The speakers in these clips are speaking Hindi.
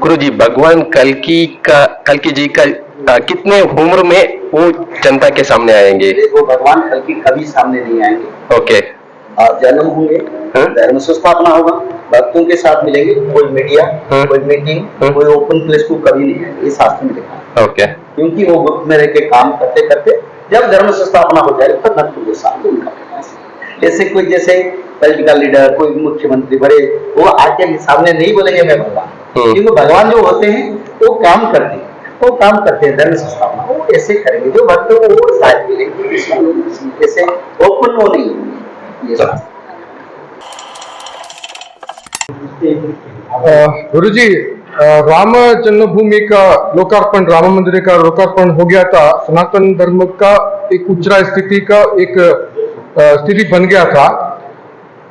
गुरुजी, भगवान कल्कि जी का कितने उम्र में वो जनता के सामने आएंगे? वो भगवान कल्कि कभी सामने नहीं आएंगे। ओके। जन्म होंगे, धर्म संस्थापना होगा, भक्तों के साथ मिलेंगे, कोई मीडिया, कोई मीटिंग, कोई ओपन प्लेस को कभी नहीं आएंगे, ये शास्त्र में लिखा है। ओके। क्योंकि वो गुप्त में रह के काम करते करते जब धर्म संस्थापना हो जाएगी तब भक्तों के साथ उनका प्रयास। जैसे कोई पॉलिटिकल लीडर, कोई मुख्यमंत्री बड़े, वो आके सामने नहीं बोलेंगे मैं भगवान, क्योंकि भगवान जो होते हैं वो काम करते हैं, वो काम करते हैं धर्म संस्थापना, वो ऐसे करेंगे जो भक्तों को वो साथ मिलेंगे, ऐसे ओपन वो नहीं। गुरुजी, राम जन्मभूमि का लोकार्पण, राम मंदिर का लोकार्पण हो गया था। सनातन धर्म का एक उच्च स्थिति का एक स्थिति बन गया था।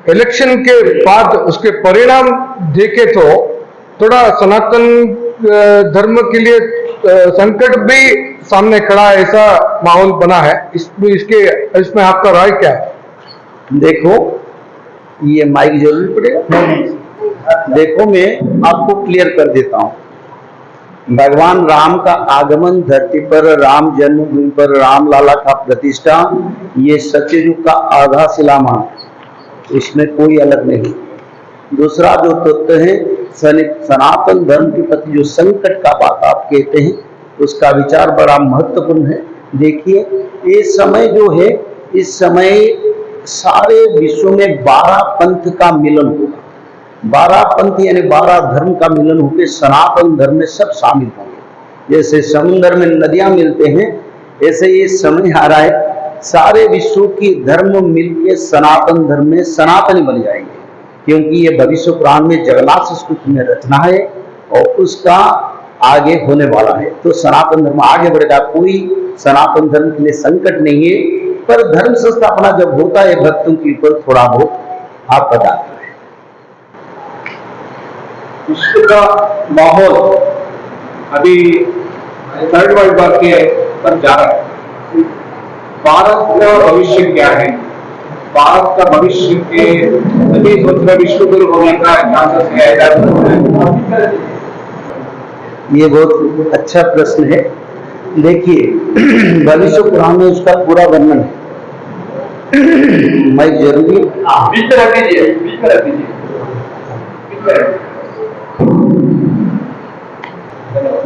इलेक्शन के बाद उसके परिणाम देखे तो थोड़ा सनातन धर्म के लिए संकट भी सामने खड़ा है, ऐसा माहौल बना है। इसमें आपका राय क्या है? देखो, ये माइक जरूरी पड़ेगा। देखो, मैं आपको क्लियर कर देता हूं। भगवान राम का आगमन धरती पर, राम जन्मभूमि पर राम लाला का प्रतिष्ठा, ये सत्ययुग का आधा शिलामान, इसमें कोई अलग नहीं। दूसरा जो तत्व है, सनातन धर्म के प्रति जो संकट का बात आप कहते हैं, उसका विचार बड़ा महत्वपूर्ण है। देखिए, ये समय जो है, इस समय सारे विश्व में 12 पंथ का मिलन होगा। 12 पंथ यानी 12 धर्म का मिलन होकर सनातन धर्म में सब शामिल होंगे। जैसे समुद्र में नदियां मिलते हैं, ऐसे ये समय आ रहा है, सारे विश्व की धर्म मिलके सनातन धर्म में सनातनी बन जाएंगे। क्योंकि ये भविष्य पुराण में जगन्नाथ संस्कृति में रचना है और उसका आगे होने वाला है। तो सनातन धर्म आगे बढ़ेगा, कोई सनातन धर्म के लिए संकट नहीं है। पर धर्म संस्थापना जब होता है भक्तों के ऊपर थोड़ा बहुत आप बताते हैं। विश्व का माहौल अभी थर्ड वर्ल्ड वॉर के पर जा रहा है। भारत का भविष्य क्या है? भारत का भविष्य के अभी विश्व गुरु होने का चांसेस है? ये बहुत अच्छा प्रश्न है। देखिए, भविष्य पुराण में उसका पूरा वर्णन है। मैं जरूरी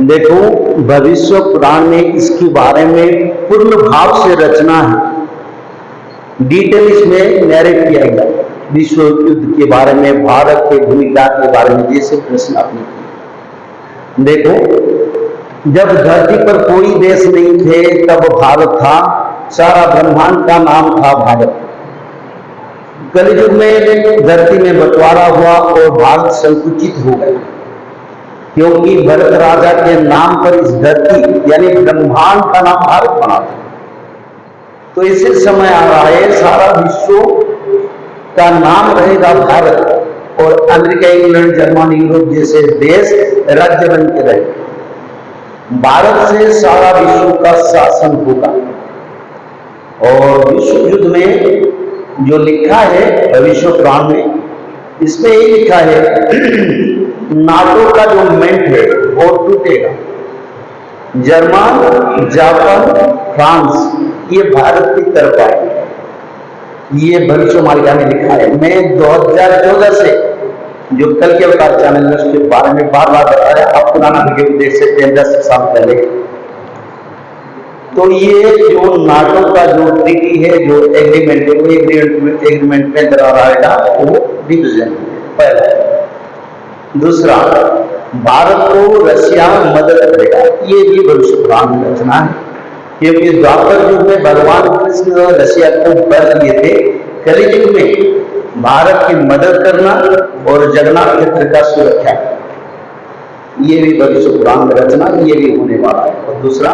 देखो, भविष्य पुराण में इसके बारे में पूर्ण भाव से रचना है, डिटेल इसमें नैरेट किया गया। विश्व युद्ध के बारे में, भारत के भूमिका के बारे में, जैसे प्रश्न आपने किया। देखो, जब धरती पर कोई देश नहीं थे तब भारत था, सारा ब्रह्मांड का नाम था भारत। कलयुग में धरती में बंटवारा हुआ और भारत संकुचित हो गया, क्योंकि भरत राजा के नाम पर इस धरती यानी ब्रह्मांड का नाम भारत बना था। तो इसी समय आ रहा है, सारा विश्व का नाम रहेगा भारत और अमेरिका, इंग्लैंड, जर्मनी, यूरोप जैसे देश राज्य बन के रहेंगे। भारत से सारा विश्व का शासन होगा। और विश्व युद्ध में जो लिखा है भविष्य पुराण में, इसमें ये लिखा है नाटो का जो मेंट है वो टूटेगा। जर्मन, जापान, फ्रांस ये भारत की तरफ आए। ये भविष्य मालिका में लिखा है। मैं 2014 से जो कल के अवतार चैनल में उसके बारे में बार बार बताया, आप पुराना वीडियो देख सकते हैं 10 साल पहले। तो ये जो नाटो का जो ट्रीटी है, जो एग्रीमेंट है, वो एग्रीमेंट में दरार आएगा, वो डिवीजन पहला। दूसरा, भारत को रशिया मदद करेगा, ये भी भविष्य पुराण में रचना है। क्योंकि द्वापर युग में भगवान कृष्ण रशिया को बर दिए थे, कलियुग में भारत की मदद करना और जगन्नाथ क्षेत्र का सुरक्षा, ये भी भविष्य पुराण में रचना, ये भी होने वाला है। और दूसरा,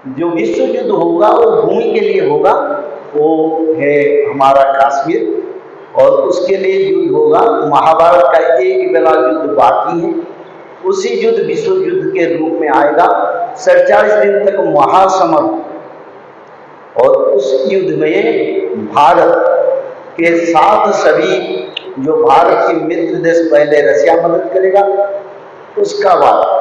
जो विश्व युद्ध होगा वो भूमि के लिए होगा, वो है हमारा कश्मीर, और उसके लिए युद्ध होगा। महाभारत का एक बेला युद्ध बाकी है, उसी युद्ध विश्व युद्ध के रूप में आएगा। 47 दिन तक महासमर, और उस युद्ध में भारत के साथ सभी जो भारत के मित्र देश, पहले रशिया मदद करेगा, उसका बाद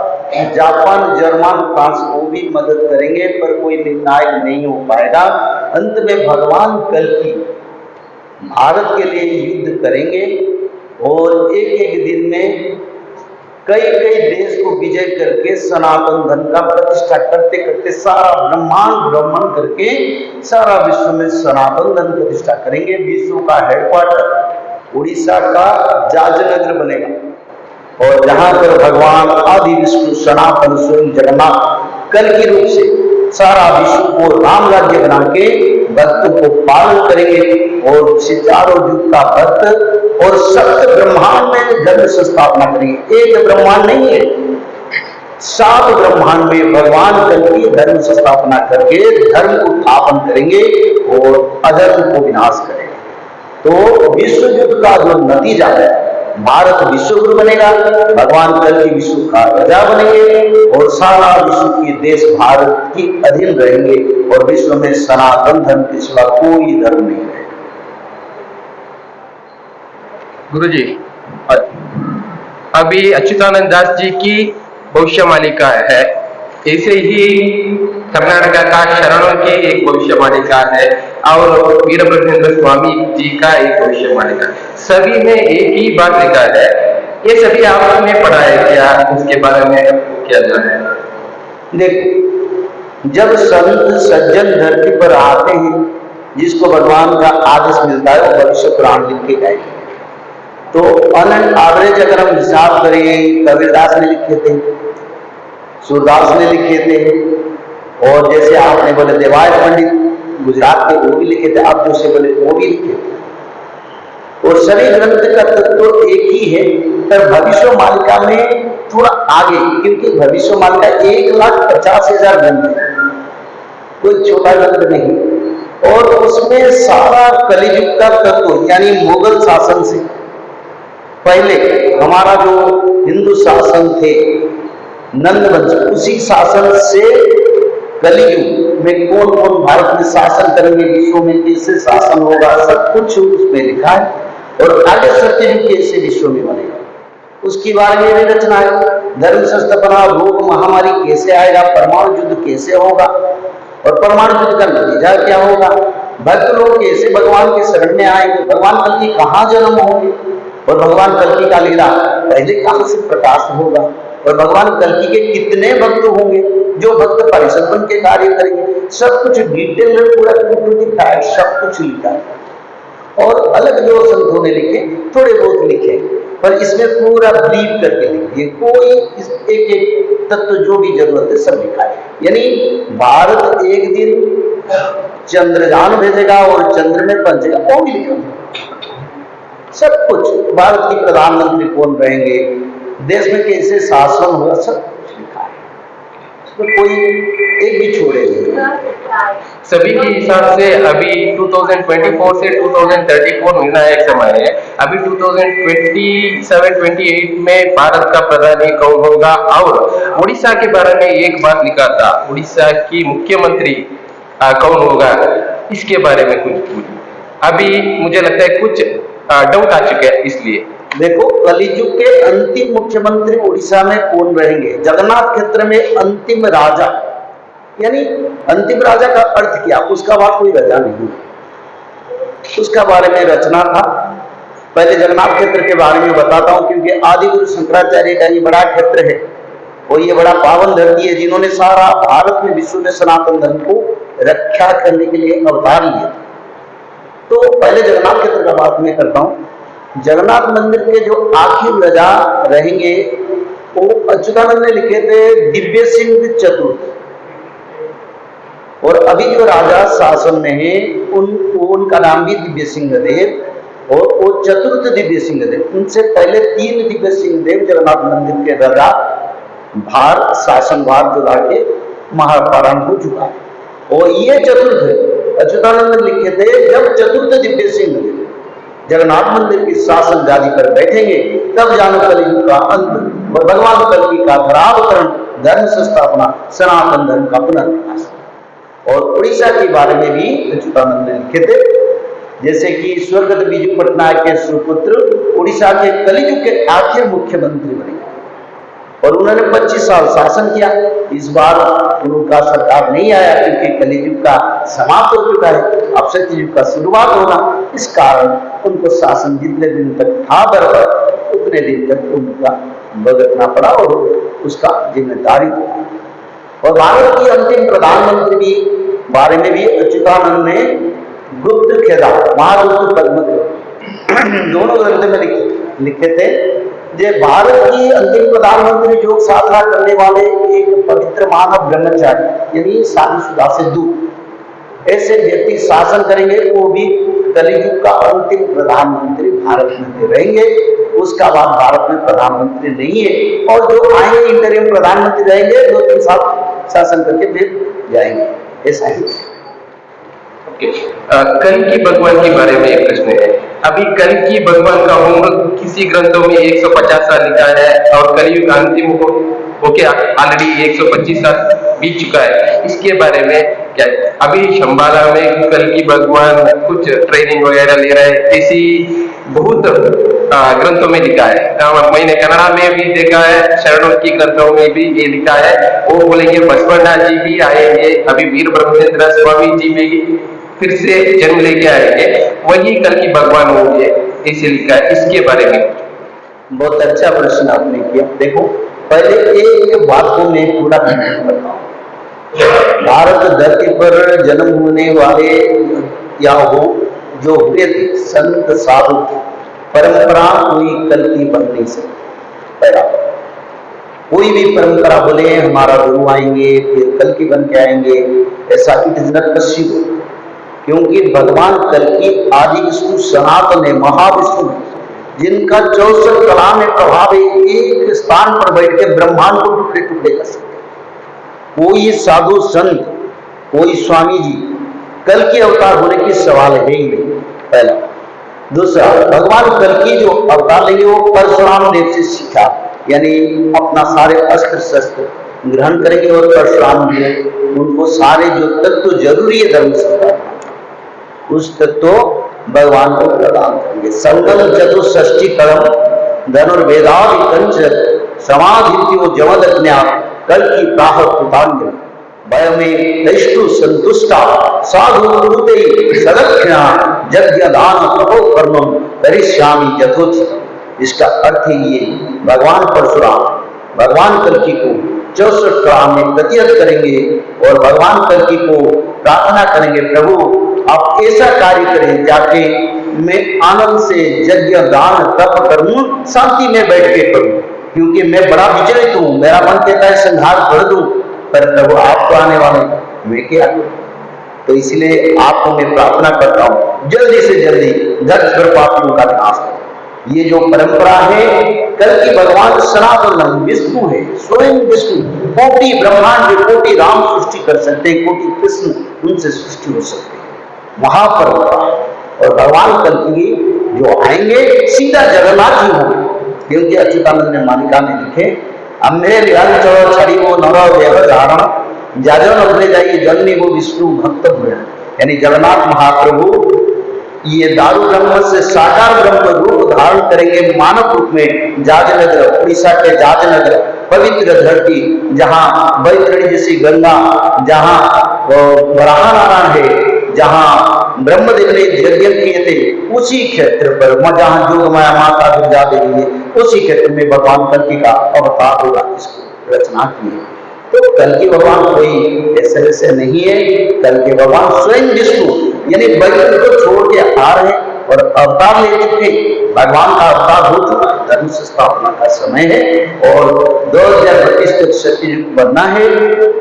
जापान, जर्मन, फ्रांस वो भी मदद करेंगे, पर कोई निर्णायक नहीं हो पाएगा। अंत में भगवान कल्कि भारत के लिए युद्ध करेंगे और एक एक दिन में कई कई देश को विजय करके सनातन धर्म का प्रतिष्ठा करते करते सारा ब्रह्मांड भ्रमण करके सारा विश्व में सनातन धर्म प्रतिष्ठा करेंगे। विश्व का हेडक्वार्टर उड़ीसा का जाजनगर बनेगा और जहां पर भगवान आदि विष्णु सनातन स्वयं जगन्नाथ कल की रूप से सारा विश्व को राम राज्य बना के भक्त को पालन करेंगे और चारों युग का भक्त और सप्त ब्रह्मांड में धर्म संस्थापना करेंगे। एक ब्रह्मांड नहीं है, 7 ब्रह्मांड में भगवान कल की धर्म संस्थापना करके धर्म को स्थापन करेंगे और अधर्म को विनाश करेंगे। तो विश्व युद्ध का जो नतीजा है, भारत विश्वगुरु बनेगा, भगवान कल की विश्व का राजा बनेंगे और सारा विश्व के देश भारत के अधीन रहेंगे और विश्व में सनातन धर्म के सिवा कोई धर्म नहीं रहेगा। गुरुजी, अभी अच्युतानंद दास जी की भविष्यवाणिका है, ऐसे ही कर्नाटका का शरणों की एक भविष्यवाणिका है और वीरभद्रेंद्र स्वामी जी का एक भविष्यवाणिका, सभी में एक ही बात लिखा है। ये सभी आपने पढ़ा है क्या? उसके बारे में क्या जाना है? देखो, जब संत सज्जन धरती पर आते हैं, जिसको भगवान का आदेश मिलता है वो भविष्य पुराण लिख के जाएंगे। तो ऑन एन एवरेज अगर हम हिसाब करें, कबीरदास ने लिखे थे, सूरदास ने लिखे थे और जैसे आपने बोले देवाय पंडित गुजरात के वो भी लिखे थे, आप जो से बोले वो भी लिखे थे और सभी ग्रंथ का तत्व तो एक ही है, पर भविष्य मालिका में थोड़ा आगे, क्योंकि भविष्य मालिका 1,50,000 ग्रंथ है, कोई छोटा ग्रंथ नहीं और उसमें सारा कलियुग का तत्व यानी मुगल शासन से पहले हमारा जो हिंदू शासन थे नंद वंश, उसी शासन से कलियुग में कौन कौन भारत में शासन करेंगे, विश्व में कैसे शासन होगा, सब कुछ उसमें लिखा है और आगे सत्ययुग कैसे विश्व में बनेगा उसकी बारे में भी रचना है। धर्म संस्थापना, रोग महामारी कैसे आएगा, परमाणु युद्ध कैसे होगा और परमाणु युद्ध का नतीजा क्या होगा, भक्त लोग कैसे भगवान के शरण में आएंगे, भगवान कल की कहाँ जन्म होंगे और भगवान कल्कि का लीला पहले कहां से प्रकाश होगा और भगवान कल्कि के कितने भक्त होंगे जो भक्त परिषद बन के कार्य करेंगे, सब कुछ डिटेल में पूरा लिखा है, सब कुछ लिखा है और अलग जो संतों ने लिखे थोड़े बहुत लिखे, पर इसमें पूरा ब्रीफ करके लिखिए, कोई इस एक एक तत्व जो भी जरूरत है सब लिखा है। यानी भारत एक दिन चंद्रयान भेजेगा और चंद्र में पहुंचेगा, वो भी लिखा है सब कुछ। भारत की प्रधानमंत्री कौन रहेंगे, देश में कैसे शासन होगा, सब कुछ लिखा है, उसमें कोई एक भी छोड़े नहीं। सभी के हिसाब से अभी 2024 से 2034 निर्णायक समय है। अभी 2027-28 में भारत का प्रधानी कौन होगा और उड़ीसा के बारे में एक बात लिखा था, उड़ीसा की मुख्यमंत्री कौन होगा, इसके बारे में कुछ अभी मुझे लगता है कुछ डाउट आ चुके हैं। इसलिए देखो, कलियुग के अंतिम मुख्यमंत्री उड़ीसा में कौन रहेंगे, जगन्नाथ क्षेत्र में अंतिम राजा, यानी अंतिम राजा का अर्थ क्या, उसका बाद कोई राजा नहीं, उसका बारे में रचना था। पहले जगन्नाथ क्षेत्र के बारे में बताता हूं, क्योंकि आदिगुरु शंकराचार्य का ये बड़ा क्षेत्र है और ये बड़ा पावन धरती है, जिन्होंने सारा भारत में विश्व में सनातन धर्म को रक्षा करने के लिए अवतार लिए। तो पहले जगन्नाथ क्षेत्र का बात मैं करता हूं। जगन्नाथ मंदिर के जो आखिर राजा रहेंगे वो अच्युतानंद ने लिखे थे दिव्य सिंह चतुर्थ, और अभी जो राजा शासन में है उनका नाम भी दिव्य सिंह देव और वो चतुर्थ दिव्य सिंह देव। उनसे पहले 3 दिव्य सिंह देव जगन्नाथ मंदिर के राजा भार शासन भार जो के महापारण हो चुका है और ये चतुर्थ अच्युतानंद लिखे थे। जब चतुर्थ दिव्य सिंह जगन्नाथ मंदिर की शासन गादी पर बैठेंगे तब जानो कलियुग का अंत और भगवान कल्कि का धरावतरण, धर्म संस्थापना, सनातन धर्म का पुनर्विकास। और उड़ीसा के बारे में भी अच्युतानंद लिखे थे, जैसे कि स्वर्गत बिजू पटनायक के सुपुत्र उड़ीसा के कलियुग के आखिर मुख्यमंत्री बने। और उन्होंने 25 साल शासन किया। इस बार उनका सरकार नहीं आया क्योंकि कलियुग का समाप्त हो चुका है, अब सत्ययुग का शुरुआत होगा। इस कारण उनको शासन जितने दिन तक था दर पर उतने दिन तक उनका भुगतना पड़ा और उसका जिम्मेदारी था। और भारत की अंतिम प्रधानमंत्री भी बारे में भी अच्युतानंद ने गुप्त खेदा महागुप्त पद्म दोनों ग्रंथ में लिखे थे। जे भारत की अंतिम प्रधानमंत्री योग साधना करने वाले एक पवित्र मानव ब्रह्मचारी यानी शादीशुदा से दूर ऐसे व्यक्ति शासन करेंगे, वो भी कलियुग का अंतिम प्रधानमंत्री भारत में रहेंगे। उसका बाद भारत में प्रधानमंत्री नहीं है, और जो आएंगे इंटरिम प्रधानमंत्री रहेंगे, 2-3 साल शासन करके फिर जाएंगे, ऐसा है। कल्कि भगवान के बारे में एक प्रश्न है। अभी कल्कि भगवान का उम्र किसी ग्रंथों में 150 साल लिखा है और कलयुग अंतिम होके ऑलरेडी 125 साल बीत चुका है। इसके बारे में क्या अभी शंबाला में कल्कि भगवान कुछ ट्रेनिंग वगैरह ले रहे हैं, ऐसी बहुत ग्रंथों में लिखा है। मैंने कन्नड़ा में भी देखा है, शरणों की ग्रंथों में भी ये लिखा है। वो बोलेंगे बसवण्णा जी भी आएंगे, अभी वीर ब्रह्मेंद्र स्वामी जी भी फिर से जन्म लेके आएंगे, वही कल्कि भगवान होंगे, ऐसे लिखा है। इसके बारे में बहुत अच्छा प्रश्न आपने किया। देखो, पहले एक बात को मैं पूरा करता हूँ। भारत धरती पर जन्म होने वाले या हो जो हुए थे संत साधु, परंपरा कोई कल्कि बन नहीं सकती। पहला कोई भी परंपरा बोले हमारा गुरु आएंगे फिर कल्कि बन के आएंगे, ऐसा इट इज नॉट पॉसिबल। क्योंकि भगवान कल्कि आदि विष्णु सनातन है, महाविष्णु, जिनका 64 कला में प्रभाव है, एक स्थान पर बैठ के ब्रह्मांड को टुकड़े टुकड़े कर सकते। कोई साधु संत, कोई स्वामी जी कल्कि अवतार होने की सवाल है ही नहीं, पहला। दूसरा, भगवान कल्कि जो अवतार लेंगे वो परशुराम देव से सीखा, यानी अपना सारे अस्त्र शस्त्र ग्रहण करेंगे और परशुराम देव उनको सारे जो तत्व जरूरी है धर्म से उस तत्व भगवान को प्रदान करेंगे। संगम चतुष्षष्टि कर्म धनुर्वेदादि कंच समाधित्यो जमदज्ञा कल्कि प्राह कृतांग वयमे तैष्टु संतुष्टा साधु कुरुते सदक्षिणा यज्ञ दान तपो कर्मम करिष्यामि यथोचित। इसका अर्थ ये, भगवान परशुराम भगवान कल्कि को 64 कला में प्रतिहत करेंगे और भगवान कल्कि को प्रार्थना करेंगे, प्रभु आप ऐसा कार्य करें जाके मैं आनंद से यज्ञ दान तप करूं, शांति में बैठ के करूं, क्योंकि मैं बड़ा विचलित हूं, मेरा मन कहता है संहार कर दूं, पर प्रभु आप तो आने वाले, मैं क्या करूं? तो इसलिए आपको मैं प्रार्थना करता हूं जल्दी से जल्दी धर्म पर पापियों का विनाश करो। ये जो परंपरा है, कल्कि भगवान सनातन विष्णु है, स्वयं विष्णु, कोटि ब्रह्मांड कोटि राम सृष्टि कर सकते, कोटि कृष्ण उनसे सृष्टि हो सकती है, महापरंपरा। और भगवान कल्कि जो आएंगे सीधा जगन्नाथ जी होंगे, क्योंकि अच्युतानंद ने मालिका में लिखे, अम्बे विराज चढ़ो छड़ी वो नर देह धारण जाजन अपने जाइए जन्मी वो विष्णु भक्त हुए, यानी जगन्नाथ महाप्रभु ये दारू ब्रह्म से साकार ब्रह्म रूप धारण करेंगे मानव रूप में। जाजनगर, उड़ीसा के जाजनगर पवित्र धरती, जहाँ बैतरणी जैसी गंगा, जहाँ वराह नारायण है, जहाँ ब्रह्मदेव ने यज्ञ किए थे, उसी क्षेत्र पर जहाँ जोगमाया माता दुर्गा देवी है, उसी क्षेत्र में भगवान कल्कि का अवतार होगा, इसको रचना की है। तो कल्कि भगवान कोई ऐसे वैसे नहीं है, कल्कि भगवान स्वयं विष्णु, यानी बैकुंठ को छोड़ के आ रहे और अवतार ले चुके, भगवान का अवतार हो चुका, धर्म संस्थापना का समय है और 2025 तक सत्ययुग बनना है।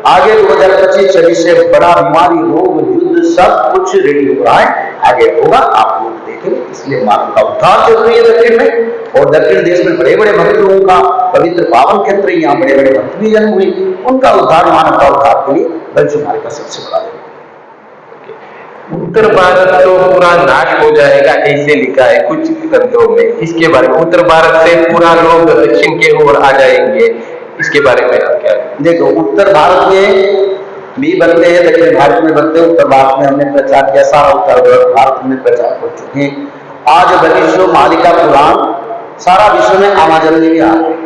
आगे 2025 से बड़ा बीमारी, रोग, युद्ध सब कुछ रेडी हो रहा है, आगे होगा, आप लोग देखेंगे। इसलिए मानव का उद्धार जरूरी है दक्षिण में, और दक्षिण देश में बड़े बड़े भक्त लोगों का पवित्र पावन क्षेत्र, यहाँ बड़े बड़े भक्त भी जन्म हुए, उनका उद्धार, मानव का उद्धार के लिए बंशुमारी का सबसे बड़ा है। उत्तर भारत तो पूरा नाश हो जाएगा ऐसे लिखा है कुछ ग्रंथों में, इसके बारे में उत्तर भारत से पूरा लोग दक्षिण के ओर आ जाएंगे, इसके बारे में आप क्या? देखो, उत्तर भारत में भी बनते हैं, दक्षिण भारत में बनते हैं। उत्तर भारत में हमने प्रचार किया, सारा उत्तर भारत में प्रचार कर चुके हैं। आज विश्व मालिका पुराण सारा विश्व में अमेज़न में भी आ रहे हैं,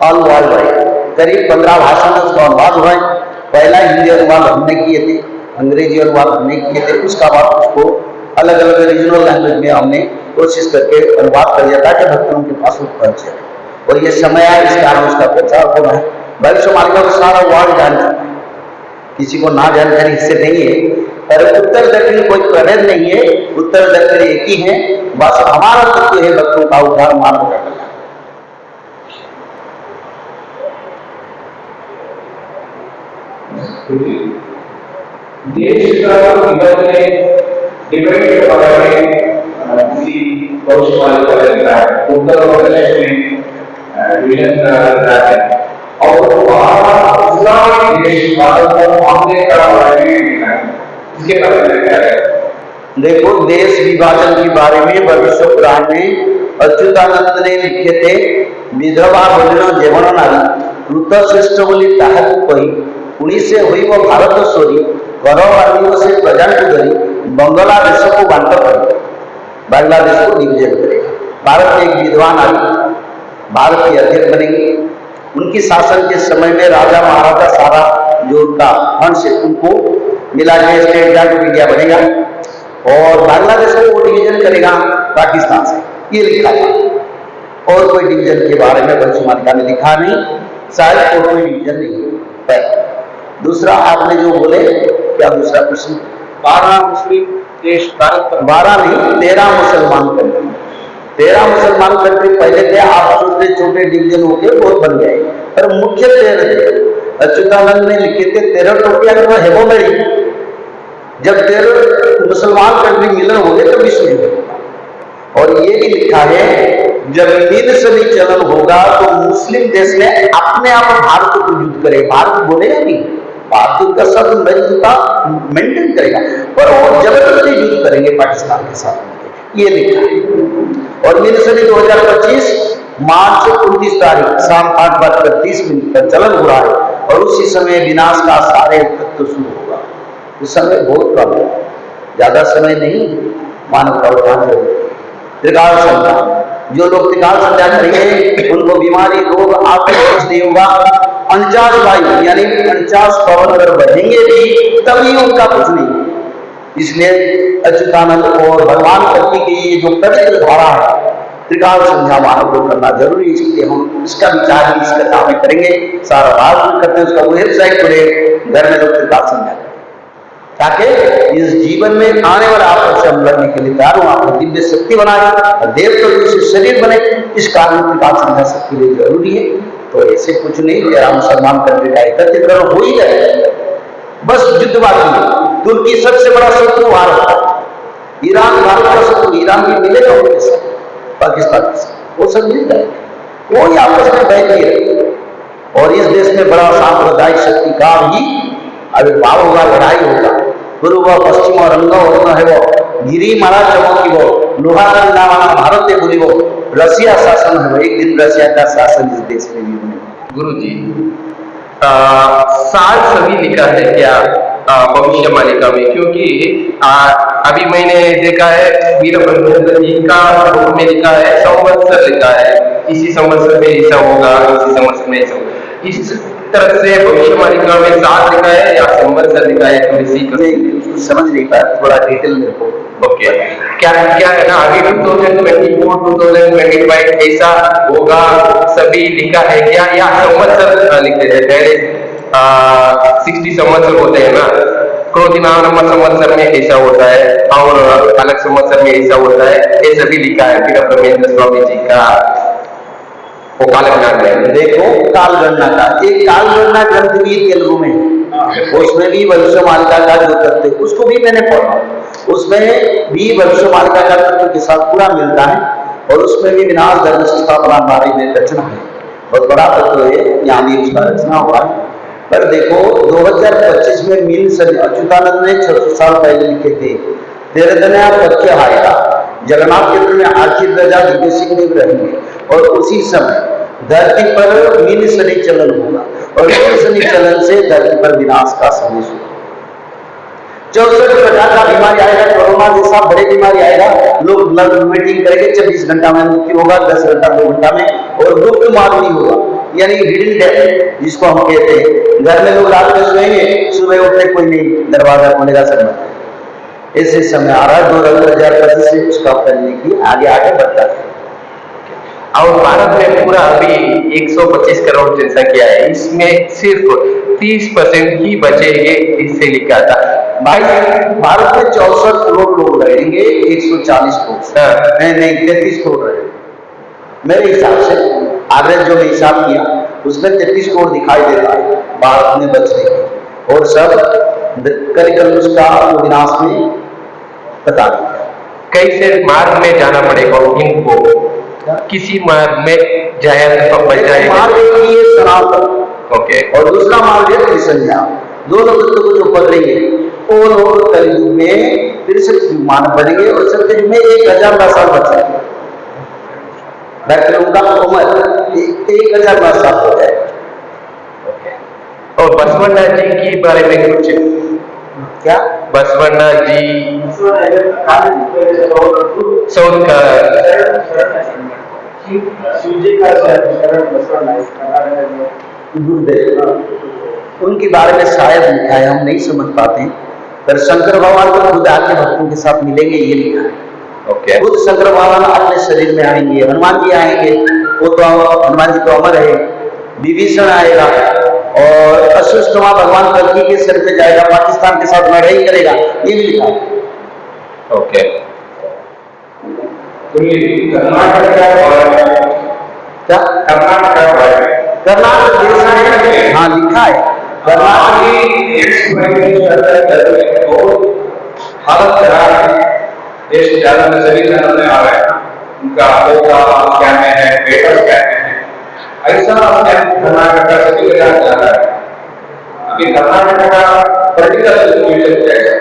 ऑल वर्ल्ड वाइड। करीब 15 भाषा में उसका अनुवाद हुआ है। पहला हिंदी अनुवाद हमने किए थे, अंग्रेजी अनुवाद हमने किए थे, उसका बाद उसको अलग अलग रीजनल लैंग्वेज में हमने कोशिश करके अनुवाद कर दिया ताकि भक्तों के पास वो पहुंच जाए। और ये समय आया, इस कारण उसका प्रचार हो रहा है। भविष्य मालिका को सारा वर्ल्ड जानता है, किसी को ना जानकारी इससे नहीं है। पर उत्तर दक्षिण कोई प्रभेद नहीं है, उत्तर दक्षिण एक ही है। बस हमारा तत्व है भक्तों का उद्धार, मानव का कल्याण। देश का डिबेट के बारे में किसी भविष्य मालिका रहता है, उत्तर और दक्षिण में डिवीजन रहता है, और इस्लामिक देश भारत को मामले का बारे में इसके बारे में क्या है? देखो, देश विभाजन के बारे में भविष्य पुराण में अच्युतानंद ने लिखे थे। विधवा बोलिनो जेवण नारी ऋत श्रेष्ठ बोली ताहाकु कही, पुणी से हुई वो भारत सोरी, घर बांधियों से प्रजा को धरी, बांग्लादेश को बांट करेगा, बांग्लादेश को डिवीजन करेगा। भारत में एक विधवा नारी भारत की अध्यक्ष बनेगी। उनकी शासन के समय में राजा महाराजा सारा जो उनका वंश है उनको मिला के स्टेट बैंक ऑफ इंडिया बनेगा, और बांग्लादेश को वो डिवीजन करेगा पाकिस्तान से, ये लिखा था। और कोई डिवीजन के बारे में भविष्य मालिका ने लिखा नहीं, शायद और कोई डिवीजन नहीं है। दूसरा आपने जो बोले, क्या दूसरा प्रश्न? 12 मुस्लिम देश भारत पर, 12 नहीं 13 मुसलमान कंट्री। 13 मुसलमान कंट्री पहले थे, आप छोटे छोटे डिवीजन होके बहुत बन गए, पर मुख्य 13 थे। अच्युतानंद ने लिखे थे 13 टोपिया में है वो मेरी। जब 13 मुसलमान कंट्री मिलन हो गए तो विश्व युद्ध होगा। और ये भी लिखा है जब मिलसनी चलन होगा तो मुस्लिम देश ने अपने आप भारत को युद्ध करे। भारत बोलेगा नहीं, भारत का सब मेंटेन करेगा, पर वो जबरदस्ती युद्ध करेंगे पाकिस्तान के साथ, ये लिखा है। और मिलसनी 2025 मार्च 29 तारीख शाम 5:30 पर चलन हो रहा है, और उसी समय विनाश का सारे तत्व शुरू होगा। उस समय बहुत कम है, ज्यादा समय नहीं, मानव का उद्धार होगा। त्रिकाल संध्या, जो लोग त्रिकाल संध्या करेंगे उनको बीमारी रोग आपको नहीं होगा। 49 वायु यानी 49 पवन अगर बढ़ेंगे भी तभी उनका कुछ नहीं। इसलिए अच्युतानंद और भगवान भक्ति की ये जो पवित्र धारा है, त्रिकाल संध्या मानव को करना जरूरी है। इसलिए हम इसका विचार भी इस कथा में करेंगे, सारा बात भी करते हैं। उसका वेबसाइट खुले, घर में लोग त्रिकाल संध्या करें, ताकि इस जीवन में आने वाला आपको से हम लड़ने के लिए तैयार हो, आपको दिव्य शक्ति बनाए और देव तो से शरीर बने। इस कारण त्रिकाल संध्या सबके लिए जरूरी है। तो ऐसे कुछ नहीं, तेरा मुसलमान कंट्री का एकत्रीकरण हो ही जाए, बस युद्ध बाकी है। तुर्की सबसे बड़ा शत्रु भारत है, ईरान भारत का शत्रु, ईरान भी मिलेगा उनके साथ, पाकिस्तान के साथ, वो सब मिल जाएगा, कोई आपस में बैठ नहीं रहे। और इस देश में बड़ा सांप्रदायिक शक्ति का भी आविर्भाव होगा, लड़ाई होगा। पूर्व पश्चिम और रंग वर्ण है वो गिरी मारा चमकी वो लोहा नामाना भारत में बोली वो रसिया शासन है वो, एक दिन रसिया का शासन इस देश में भी बनेगा। गुरु जी, साल सभी लिखा है क्या भविष्य मालिका में? क्योंकि अभी मैंने देखा है वीरभद्र जी का बुक में लिखा है संवत्सर लिखा है, इसी संवत्सर में ऐसा होगा, इसी संवत्सर में ऐसा होगा। इस तरह से भविष्य मालिका में साल लिखा है या संवत्सर लिखा है? थोड़ी सी उसको समझ नहीं पाया, थोड़ा डिटेल मेरे को। ओके, क्या क्या है ना, अभी 2024 2025 ऐसा होगा सभी लिखा है क्या, या संवत्सर लिखते हैं? पहले 60 संवत्सर होते हैं ना, क्रोधी नंबर संवत्सर में ऐसा होता है और अलग संवत्सर में ऐसा होता है, ये सभी लिखा है वीरब्रह्मेंद्र स्वामी जी का वो कालगणना में। देखो, कालगणना का एक कालगणना ग्रंथ भी तेलुगु में, उसमें भी भविष्य मालिका का जो तत्व, उसको भी मैंने पढ़ा, उसमें भी भविष्य मालिका का तत्व के साथ पूरा मिलता है। और उसमें भी विनाश धर्म स्थापना बारे में रचना है, बहुत बड़ा तत्व है, यहाँ भी उसका रचना हुआ है। पर देखो 2025 में मीन सदी अच्युतानंद ने 600 साल पहले लिखे थे, तेरे दनिया पक्के आएगा, जगन्नाथ क्षेत्र में आखिर प्रजा दिव्य सिंह देव रहेंगे, और उसी समय धरती पर मीन शनि चलन होगा, और मीन शनि चलन से धरती पर विनाश का संदेश होगा। 64 प्रकार का बीमारी आएगा, कोरोना जैसा बड़े बीमारी आएगा, लोग ब्लड मीटिंग करेंगे, 24 घंटा में मृत्यु होगा, 10 घंटा 2 घंटा में, और गुप्त मार नहीं होगा। यानी हिडन डेथ जिसको हम कहते हैं। घर में लोग रात में सोएंगे, सुबह उठते कोई नहीं, दरवाजा खोलेगा सब। ऐसे समय आ रहा है 2025 से उसका करने की आगे आगे बढ़ता है। और भारत में पूरा अभी 125 करोड़ जनसंख्या है, इसमें सिर्फ 30% ही बचेंगे, इससे लिखा था। भाई भारत में 64 करोड़ लोग रहेंगे, 140 करोड़ नहीं 33 करोड़ रहेंगे मेरे हिसाब से। एवरेज जो मैं हिसाब किया उसमें 33 करोड़ दिखाई देता है भारत में बच रहे, और सब करिकल उसका विनाश में पता नहीं कैसे मार्ग में जाना पड़ेगा इनको, किसी मार्ग में जाया सनातन। ओके। और दूसरा मार्ग है त्रिसंध्या। दोनों तत्व को जो पकड़ेंगे और कलयुग में फिर से मानव बनेंगे, और सत्ययुग में 1000 साल बचेंगे। उनका उम्र 1000 साल हो जाएगा। और बसवण्णा जी के बारे में कुछ क्या? बसवण्णा जी साउथ का गुरुदेव, उनके बारे में शायद लिखा है, हम नहीं समझ पाते हैं, पर शंकर भगवान को खुद आके भक्तों के साथ मिलेंगे ये लिखा है। ओके। खुद शंकर भगवान अपने शरीर में आएंगे, हनुमान जी आएंगे, वो तो हनुमान जी तो अमर है, विभीषण आएगा, और अश्वत्थामा भगवान कल्कि के सर पे जाएगा, पाकिस्तान के साथ लड़ाई करेगा, ये भी लिखा है। ओके। कर्नाटक क्या कर्नाटक देश है, हाँ लिखा है हालत खराब है, देश ज्यादा में सभी चैनल में आ रहा है, उनका क्या है, पेपर क्या है, ऐसा कर्नाटक का सभी जगह जा रहा है। अभी कर्नाटक का पॉलिटिकल सिचुएशन क्या है?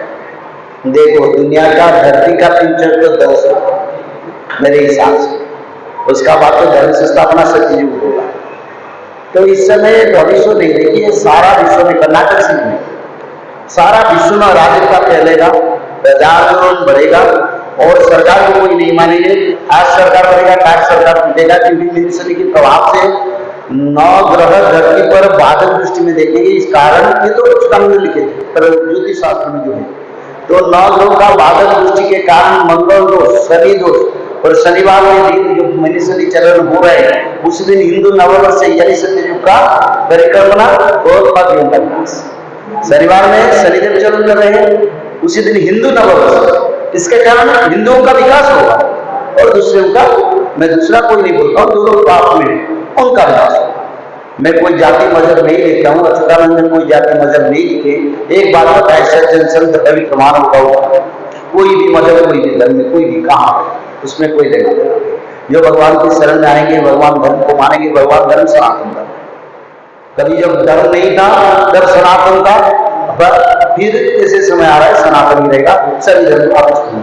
देखो, दुनिया का धरती का फ्यूचर तो 10 मेरे हिसाब से, उसका बाद तो धर्म से स्थापना सत्ययुग होगा। तो इस समय भविष्य नहीं, देखिए सारा विश्व में, कर्नाटक से नहीं, सारा विश्व में राजनीति फैलेगा, प्रजाआंदोलन बढ़ेगा, और सरकार को कोई नहीं मानेंगे। आज सरकार बढ़ेगा, टैक्स सरकार टूटेगा, क्योंकि मिनिस्ट्री के प्रभाव से 9 ग्रह धरती पर बादल दृष्टि में देखेंगे। इस कारण ये तो पुस्तक में लिखे थे ज्योतिष शास्त्र में जो है, तो 9 ग्रहों का बादल दृष्टि के कारण मंगल दोष, शनि दोष, और शनिवार में दिन जो मनीषणी चरण हो रहे हैं, उस दिन हिंदू नववर्ष से यानी सत्ययुग का परिक्रमणा और पद्म शनिवार में शनिदेव चरण कर रहे हैं, उसी दिन हिंदू नववर्ष, इसके कारण हिंदुओं का विकास होगा, और दूसरे का, मैं दूसरा कोई नहीं बोलता हूँ, दोनों पाप में उनका विकास होगा। मैं कोई जाति मजहब नहीं लिखता हूँ, अच्युतानंद ने कोई जाति मजहब नहीं लिखे। एक बात बताए, सज्जन संत कवि प्रमाण होगा, कोई भी मजहब, कोई भी धर्म, कोई भी कहा, उसमें कोई लेना देना। जो भगवान की शरण में आएंगे, भगवान धर्म को मानेंगे, भगवान धर्म सनातन धर्म। कभी जब धर्म नहीं था तब सनातन था, पर फिर ऐसे समय आ रहा है सनातन ही रहेगा, सभी धर्म आपस में।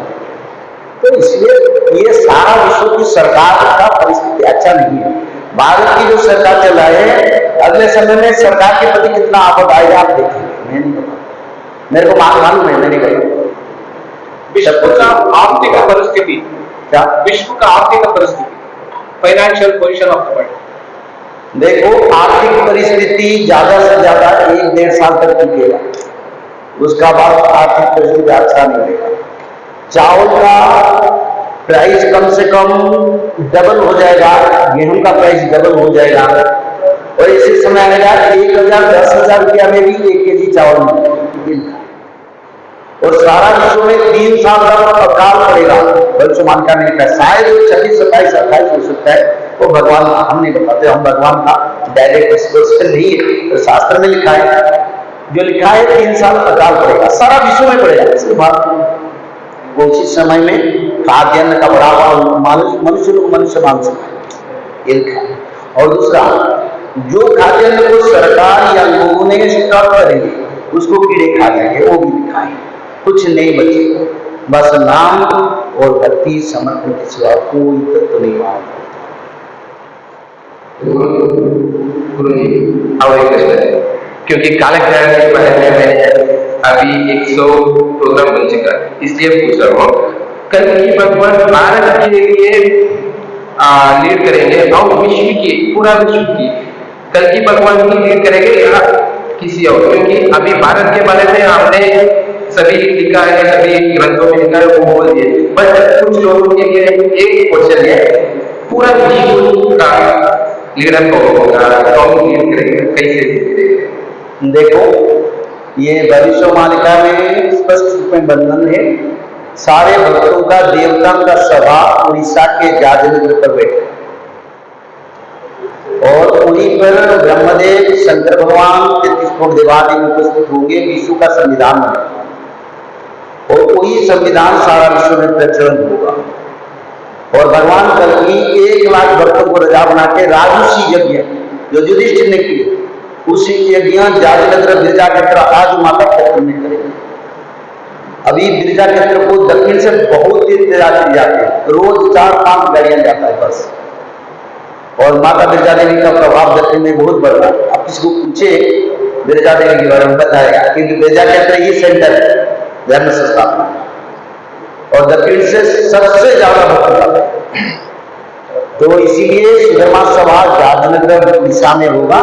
तो इसलिए ये सारा विश्व की सरकार का परिस्थिति अच्छा नहीं है। भारत की जो सरकार चल रहा है, अगले समय में सरकार के प्रति कितना आपद आएगा आप देखेंगे। मैं नहीं बता, मेरे को मालूम है, मैं नहीं बता। विश्व का आर्थिक परिस्थिति, क्या विश्व का आर्थिक परिस्थिति, financial position of the world, देखो आर्थिक परिस्थिति ज्यादा से ज्यादा 1-1.5 साल तक टिकेगा, उसका बाद आर्थिक परिस्थिति अच्छा नहीं रहेगा। चावल का प्राइस कम से कम डबल हो जाएगा, गेहूं का प्राइस डबल हो जाएगा, और इसी समय आएगा 1000-10,000 रुपया में भी 1 केजी चावल मिलेगा। और सारा विश्व में 3 साल तक अकाल पड़ेगा। भविष्यवाणी का नहीं लिखा, शायद 26, 27, 28 हो सकता है, वो भगवान हम नहीं बताते, हम भगवान का डायरेक्ट स्पर्शन नहीं है, तो शास्त्र में लिखा है, जो लिखा है 3 साल अकाल पड़ेगा, सारा विश्व में पड़ेगा। इसके बाद उसी समय में खाद्यान्न का बढ़ावा, मनुष्य लोग मनुष्य मांग सकते हैं। और दूसरा, जो खाद्यान्न को सरकार या लोगों ने स्टॉक करेंगे, उसको कीड़े खा जाएंगे, वो भी लिखा है। कुछ नहीं बचेगा, बस नाम और भक्ति समर्पण के सिवा कोई तत्व नहीं मांगता। गुरुजी और एक प्रश्न है, क्योंकि कालज्ञान के बारे में मैंने अभी 100 प्रोग्राम बन चुका, इसलिए पूछ रहा हूँ। कल की भगवान भारत के लिए लीड करेंगे और विश्व की, पूरा विश्व की कल की भगवान की लीड करेंगे या किसी और? क्योंकि अभी भारत के बारे में आपने सभी लिखा है, सभी ग्रंथों में लिखा है, वो बोल दिए, बट कुछ लोगों के लिए एक क्वेश्चन है, पूरा विश्व का लीडर कौन होगा, कौन लीड करेगा, कैसे लीड करेगा? देखो, ये भविष्यवाणिका में स्पष्ट रूप में बंधन है। सारे भक्तों का देवता का सभा उड़ीसा के जाजनगर पर बैठे और वहीं पर ब्रह्मदेव, शंकर भगवान, 33 करोड़ देवादेव उपस्थित होंगे। विश्व का संविधान बनेगा और वही संविधान सारा विश्व में प्रचलन होगा। और भगवान कल की 1 लाख भक्तों को रजा बना के राजसी यज्ञ जो युधिष्ठिर ने किए, उसी यज्ञ जाजनगर बिरजा क्षेत्र आज माता क्षेत्र में करेंगे। अभी बिरजा क्षेत्र को दक्षिण से बहुत तेज यात्री जाते हैं, रोज 4-5 गाड़ियां जाता है बस। और माता बिरजा देवी का प्रभाव दक्षिण में बहुत बढ़ रहा है। आप किसको पूछे बिरजा देवी के बारे में बताएगा, क्योंकि बिरजा क्षेत्र ही सेंटर है धर्म संस्थापना, और दक्षिण से सबसे ज्यादा भक्त जाते हैं। तो इसीलिए सुधर्मा सभा जाजनगर उड़ीसा में होगा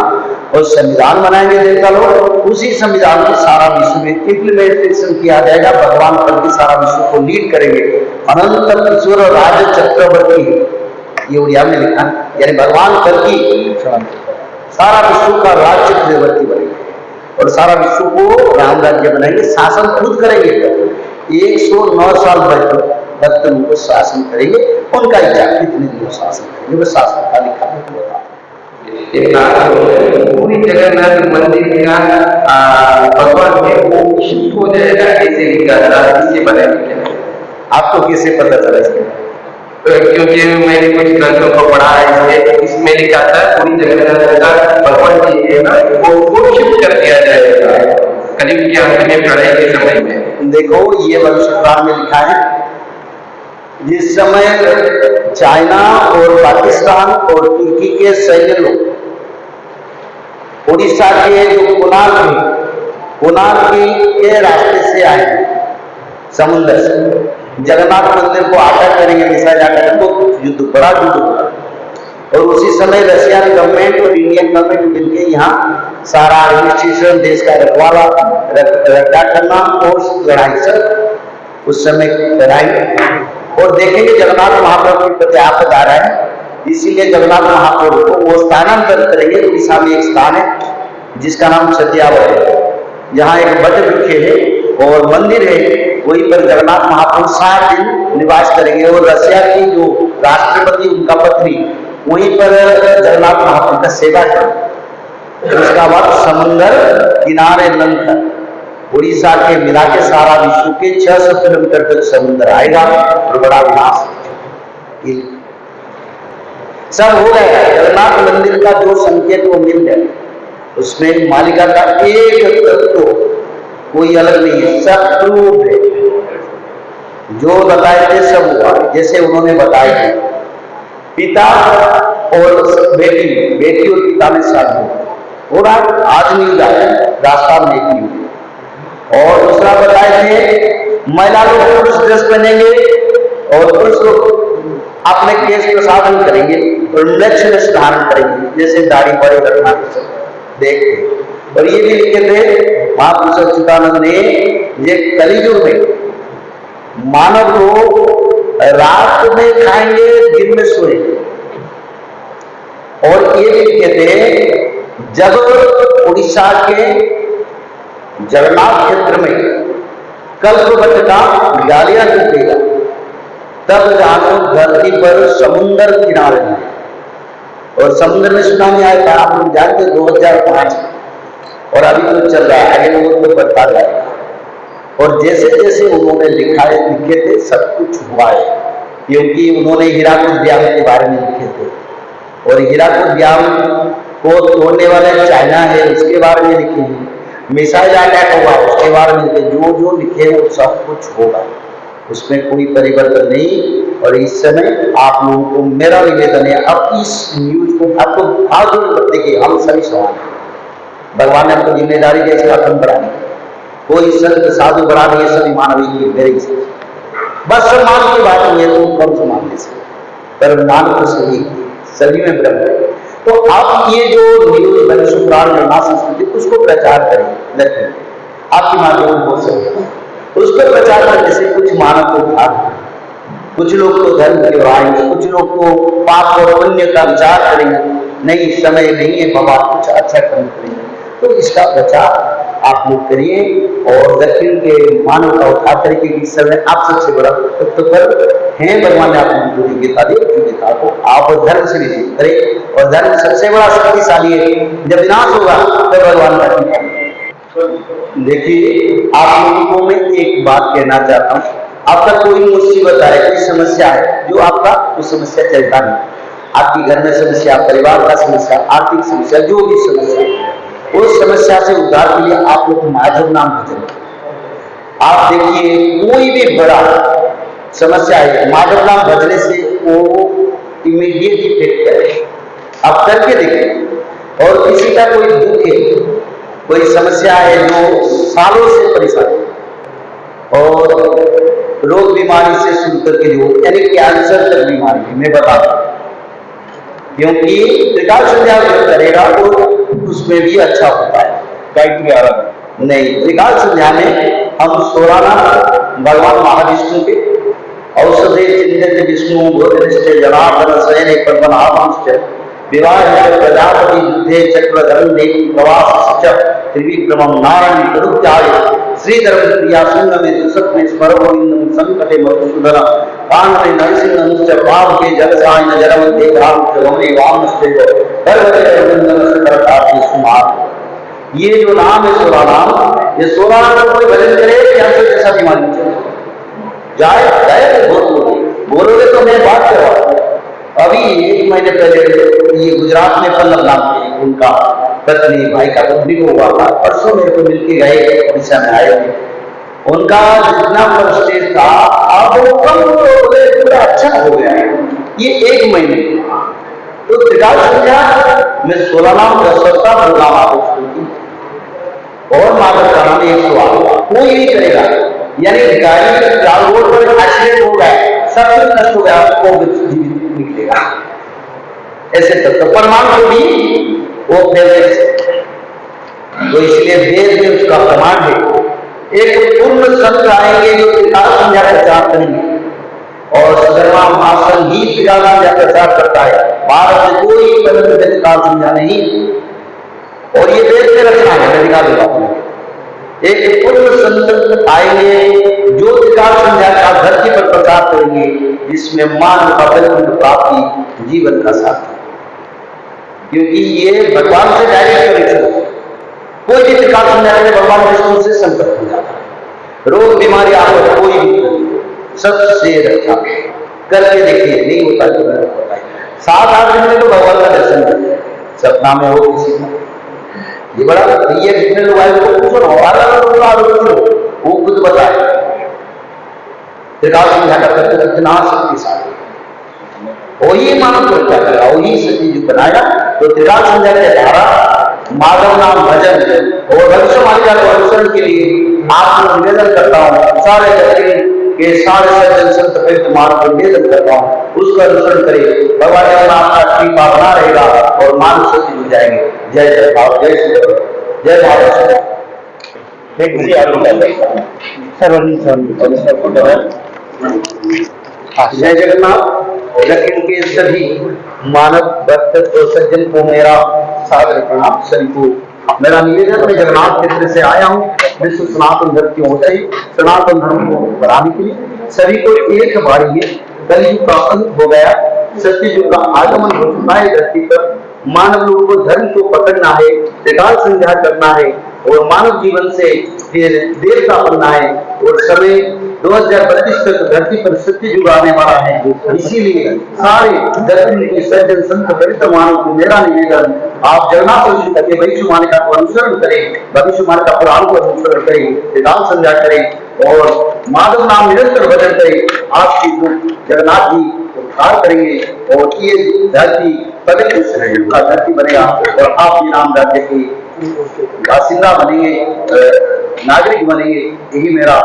और संविधान बनाएंगे देवता लोग। उसी संविधान को सारा विश्व में इंप्लीमेंटेशन किया जाएगा। भगवान कल की सारा विश्व को लीड करेंगे। अनंत किशोर राज चक्रवर्ती, ये उड़िया में लिखा, यानी भगवान कल की सारा विश्व का राज चक्रवर्ती बनेंगे और सारा विश्व को राम राज्य बनाएंगे, शासन खुद करेंगे। 109 साल भक्त उनको शासन करेंगे, उनका इच्छा कितने दिन शासन करेंगे, वो शासन का लिखा पूरी जगन्नाथ मंदिर का भगवान है वो शिफ्ट हो जाएगा, कैसे लिखा था, इसके बारे में क्या आपको कैसे पता चला इसके? क्योंकि मैंने कुछ ग्रंथों को पढ़ा है, इसमें लिखा था पूरी जगन्नाथ का भगवान जी है ना, वो शिफ्ट कर दिया जाएगा कलयुग के अंत में, प्रलय के समय में। देखो, ये भविष्य पुराण में लिखा है, जिस समय चाइना और पाकिस्तान और तुर्की के सैन्य लोग उड़ीसा के जो कोणार्क के रास्ते से आए समुद्र से जगन्नाथ मंदिर को अटैक करेंगे, मिसाइल अटैक, तो युद्ध, बड़ा युद्ध हुआ। और उसी समय रशियन गवर्नमेंट और इंडियन गवर्नमेंट मिलकर यहाँ सारा एडमिनिस्ट्रेशन, देश का रखवाला रक्षा करना और लड़ाई सब उस समय लड़ाई। और देखेंगे जगन्नाथ महाप्रभु के प्रति आपद आ रहा है, इसीलिए जगन्नाथ महाप्रभु को वो स्थानांतरित करेंगे। उड़ीसा में एक स्थान है जिसका नाम सत्यावत है, जहाँ एक वट वृक्ष है और मंदिर है, वहीं पर जगन्नाथ महाप्रभु 7 दिन निवास करेंगे। और रशिया की जो राष्ट्रपति, उनका पत्नी वहीं पर जगन्नाथ महाप्रभु का सेवा करेंगे। उसका बाद समुद्र किनारे लंकर, उड़ीसा के मिला के सारा विश्व के 600 किलोमीटर तक समुद्र आएगा और बड़ा विनाश सब हो गया। जगन्नाथ मंदिर का जो संकेत वो मिल जाए, उसमें मालिका का एक तत्व कोई अलग नहीं है, सब प्रूफ है। जो बताए थे सब हुआ, जैसे उन्होंने बताया थे। पिता और बेटी और पिता में शादी हो रहा, आज न्यूज आया रास्ता में एक न्यूज। और दूसरा बताए थे महिला लोग पुरुष ड्रेस पहनेंगे और पुरुष लोग अपने केश प्रसाधन करेंगे और लक्ष्य धारण करेंगे, जैसे दाढ़ी बड़ी रखना देख। और ये भी लिखे थे महापुरुष सच्चिदानंद ने, ये कलियुग में मानव लोग रात में खाएंगे, दिन में सोएंगे। और ये भी लिखे थे जब उड़ीसा के जगन्नाथ क्षेत्र में कल्पवट का डालिया टूटेगा, तब जानो धरती पर समुद्र किनारे में, और समुद्र में सुनामी आया था, आप लोग जानते 2005, और अभी तो चल रहा है, आगे लोगों को बढ़ता जाएगा। और जैसे जैसे उन्होंने लिखे थे सब कुछ हुआ है, क्योंकि उन्होंने हीराकुद डैम के बारे में लिखे थे, और हीराकुद डैम को तोड़ने वाला चाइना है, उसके बारे में लिखे हैं। मिसाइल अटैक होगा, उसके बारे में लिखे। जो जो लिखे वो सब कुछ होगा, उसमें कोई परिवर्तन नहीं। और इस समय आप लोगों को मेरा निवेदन है, अब इस न्यूज को आपको फालतू देखिए, हम सभी समान हैं, भगवान ने हमको जिम्मेदारी दी इसका खत्म कराने, कोई संत साधु बड़ा नहीं है, सभी मानवीय की मेरे बस सम्मान की बात नहीं है, तो कम सम्मान दे सकते, पर मान तो सभी में ब्रह्म है। तो आप ये जो न्यूज वंश पुराण निर्माण संस्कृति उसको प्रचार करें, लक्ष्य आपके माध्यम हो सकते उसको प्रचार करने से कुछ मानव को भाग, कुछ लोग तो धर्म की ओर आएंगे, कुछ लोग तो पाप और पुण्य का विचार करेंगे, नहीं समय नहीं है बाबा कुछ अच्छा कर्म करेंगे। तो इसका प्रचार आप लोग करिए और दक्षिण के मानव का उद्धार करके इस समय आप सबसे बड़ा तत्पर हैं। भगवान ने आपको जो गीता दी उस गीता को आप धर्म से रिसीव करें और धर्म सबसे बड़ा शक्तिशाली है। जब विनाश होगा तब भगवान का टीका। देखिए आप लोगों को मैं एक बात कहना चाहता हूँ, आपका कोई मुसीबत है, कोई समस्या है जो आपका कोई समस्या चलता नहीं, आपकी घर में समस्या, परिवार का समस्या, आर्थिक समस्या, जो भी समस्या उस समस्या से उद्धार के लिए आप लोग माधव नाम भजन। आप देखिए कोई भी बड़ा समस्या है माधव नाम भजने से वो इमीडिएट इफेक्ट करे। आप करके देखिए। और किसी का कोई दुख है, कोई समस्या है जो सालों से परेशान है और रोग बीमारी से शुरू करके जो यानी कैंसर तक बीमारी है, मैं बता दूं क्योंकि त्रिकाल संध्या जो करेगा तो उसमें भी अच्छा होता है। गायत्री आराधना नहीं, त्रिकाल संध्या में हम सोराना भगवान महाविष्णु के औषधे चिंतित विष्णु भोजनिष्ठ जनार्दन शयने पद्मनाभंश्च विवाह प्रजापति युद्धे चक्रधरं देवी प्रवास त्रिविक्रमं नारायण करुत्याय श्रीधरं प्रिया शून्य में दुसत में स्मर गोविंदम संकटे मधुसूदन कान में नरसिंह पाप के जलसायन जलवंते राम गमने वामस्ते पर्वते वंदन करताति सुमार। ये जो नाम है 16 नाम, ये 16 नाम कोई भजन करे कैंसर जैसा बीमारी चले जाए जाए बोलोगे तो मैं बात करवा। अभी 1 महीने पहले ये गुजरात में पल्लव नाम के उनका पत्नी भाई का पत्नी को हुआ था, परसों मेरे को मिलके गए, उड़ीसा में आए थे। उनका जितना प्रेस्टेज था अब वो कम हो गए, पूरा अच्छा हो गया है ये 1 महीने। तो त्रिकाल संध्या में 16 नाम 10 प्रोग्राम आपको और माधव का नाम 108 कोई नहीं करेगा। यानी गाड़ी रोड पर एक्सीडेंट हो गया, सब कुछ नष्ट हो गया, आपको जीवित निकलेगा। ऐसे तो प्रमाण को भी वो फैल, तो इसलिए वेद में उसका प्रमाण है। एक पूर्ण संत आएंगे जो त्रिकाल संध्या प्रचार करेंगे और सदर्मा महासंघ ही त्रिकाल संध्या प्रचार करता है। भारत में कोई पवित्र त्रिकाल संध्या नहीं और ये वेद में रचना है। मैं दिखा दूंगा आपको। एक पूर्ण संत आएंगे जो त्रिकाल संध्या का धरती पर प्रचार करेंगे, जिसमें मानव का वैकुंठ प्राप्ति जीवन का साथ है। क्योंकि ये भगवान से डायरेक्ट कनेक्शन, कोई भी त्रिकाल संध्या में भगवान विष्णु से संपर्क हो जाता है। रोग बीमारी आपको कोई भी सबसे रक्षा करके देखिए, नहीं होता तो 7-8 दिन में तो भगवान का दर्शन करें, सपना में हो किसी को। ये बड़ा ये कितने लोग आए वो पूछो ना, वो खुद बताए। त्रिकाल संध्या का तत्व कितना शक्तिशाली, वही मानव को क्या करेगा, वही सती जो बनाएगा। तो त्रिकाल संध्या के द्वारा माधव नाम भजन और भविष्य मालिका को अनुसरण के लिए आपको निवेदन करता हूँ, सारे जगत के सारे सज्जन संत प्रेत मानव को निवेदन करता हूँ, उसका अनुसरण करें। भगवान आपका कृपा बना रहेगा और मानव सती हो जाएंगे। जय जय भाव, जय श्री जय भारत। जय जगन्नाथ। दक्षिण के सभी मानव भक्त और सज्जन को मेरा सादर प्रणाम। सभी को मेरा निवेदन, मैं जगन्नाथ क्षेत्र से आया हूँ विश्व सनातन धर्म की ओर से सनातन धर्म को बढ़ाने के लिए। सभी को एक बारी है, कलयुग का अंत हो गया, सत्ययुग का आगमन हो चुका है धरती पर। मानव लोगों को धर्म को पकड़ना है, त्रिकाल संध्या करना है और मानव जीवन से देवता बनना है। और समय 2032 तक धरती पर सत्य युग आने वाला है। इसीलिए सारे दक्षिण के सज्जन संत पवित्र मानव को मेरा निवेदन, आप जगन्नाथ करके भविष्य मालिका को अनुसरण करें, भविष्य मालिका पुराण को अनुसरण करें, त्रिकाल संध्या करें और माधव नाम निरंतर भजन करें। आपकी जगन्नाथ जी उद्धार करेंगे और ये धरती पवित्र का धरती बनेगा और आप ये नाम राज्य के बासिंदा बनेंगे, नागरिक बनेंगे। यही मेरा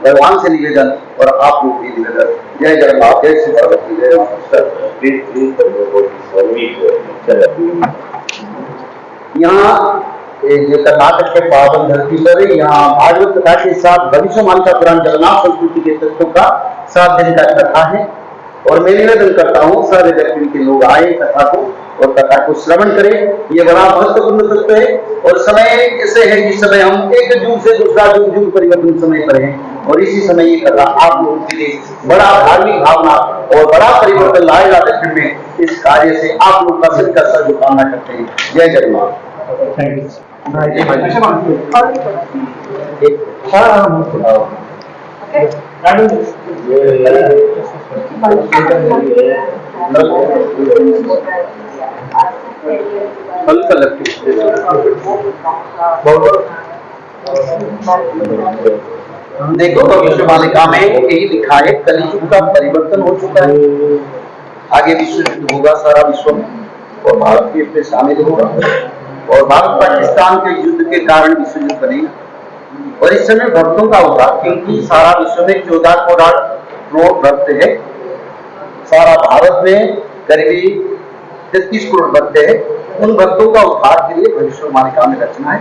भगवान से निवेदन और आप लोग भी निवेदन। जय जगन्नाथ, जय श्री पार्वती, जय यहाँ जो कर्नाटक के पावन धरती पर यहाँ भागवत कथा के साथ भविष्यवाणी का पुराण जगन्नाथ संस्कृति के तत्वों का 7 दिन का कथा है। और मैं निवेदन करता हूँ सारे व्यक्ति के लोग आए कथा को और कथा को श्रवण करें। ये बड़ा महत्वपूर्ण तत्व है। और समय ऐसे है जिस समय हम एक युग से दूसरा युग परिवर्तन समय पर हैं और इसी समय ये कथा आप लोगों के लिए बड़ा धार्मिक भावना और बड़ा परिवर्तन लाएगा दक्षिण में। इस कार्य से आप लोग का सिर का सर कामना करते हैं। जय जगन्नाथ। देखो भविष्य मालिका में यही लिखा है, कलियुग का परिवर्तन हो चुका है। आगे विश्व युद्ध होगा सारा विश्व में और भारत भी इसमें शामिल होगा और भारत पाकिस्तान के युद्ध के कारण विश्व युद्ध बनेगा। और इस समय भक्तों का होगा क्योंकि सारा विश्व में 14 करोड़ भक्त है। सारा भारत में करीब 33 करोड़ भक्त है। उन भक्तों का उद्धार के लिए भविष्य मालिका में रचना है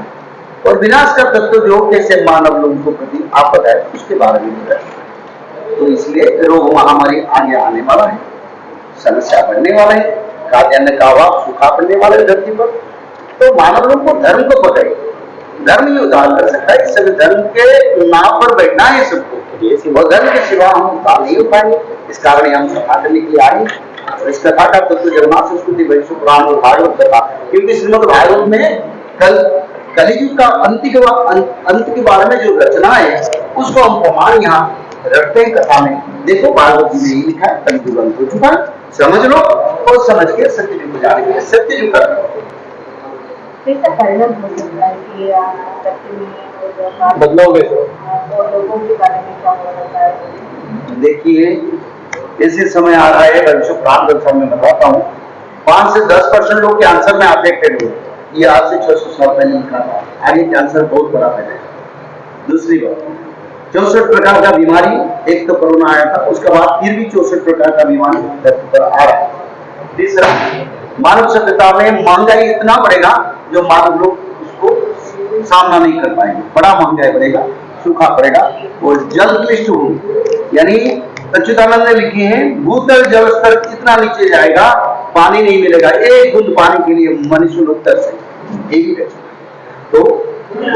और विनाश का तत्व जो कैसे मानव लोगों को प्रति आपदा है उसके बारे में है। तो इसलिए रोग महामारी आगे आने वाला है, समस्या बढ़ने वाला है, खाद्यान्न का अभाव, सूखा पड़ने वाला है धरती पर। तो मानव लोग को धर्म को पकड़े, धर्म ही उद्धार कर सकता है। इस समय धर्म के नाम पर बैठना है सबको और धर्म के सिवा हम उद्धार नहीं हो पाएंगे। इस कारण हम कथा करने के लिए आए। इस कथा का तत्व जगन्नाथ संस्कृति वैश्व पुराण और भागवत कथा, क्योंकि श्रीमद् भागवत में कलियुग का अंत के बारे में जो रचना है उसको हम प्रमाण यहाँ रखते हैं कथा में। देखो भागवत में यही लिखा है, कलियुग अंत हो चुका है, समझ लो और समझ के सत्य युग जाने के लिए सत्य युग करना। परिणाम हो सकता है कि बदलोगे तो लोगों के बारे में क्या हो रहा है। देखिए ऐसे समय आ रहा है, भविष्य पुराण दर्शन में बताता हूँ 5 से 10% लोग के आंसर में अफेक्टेड हुए। ये आज से 600 साल पहले लिखा था, आगे कैंसर बहुत बड़ा फैलेगा। दूसरी बात 64 प्रकार का बीमारी, एक तो कोरोना आया था, उसके बाद फिर भी 64 प्रकार का बीमारी धरती पर आ रहा है। तीसरा मानव सभ्यता में महंगाई इतना बढ़ेगा जो मानव लोग उसको सामना नहीं कर पाएंगे। बड़ा महंगाई बढ़ेगा, सूखा पड़ेगा और जल क्लिष्ट होगी। यानी अच्युतानंद ने लिखे हैं भूतल जल स्तर इतना नीचे जाएगा पानी नहीं मिलेगा, एक बूंद पानी के लिए मनुष्य लोग तरसेंगे। ये भी तो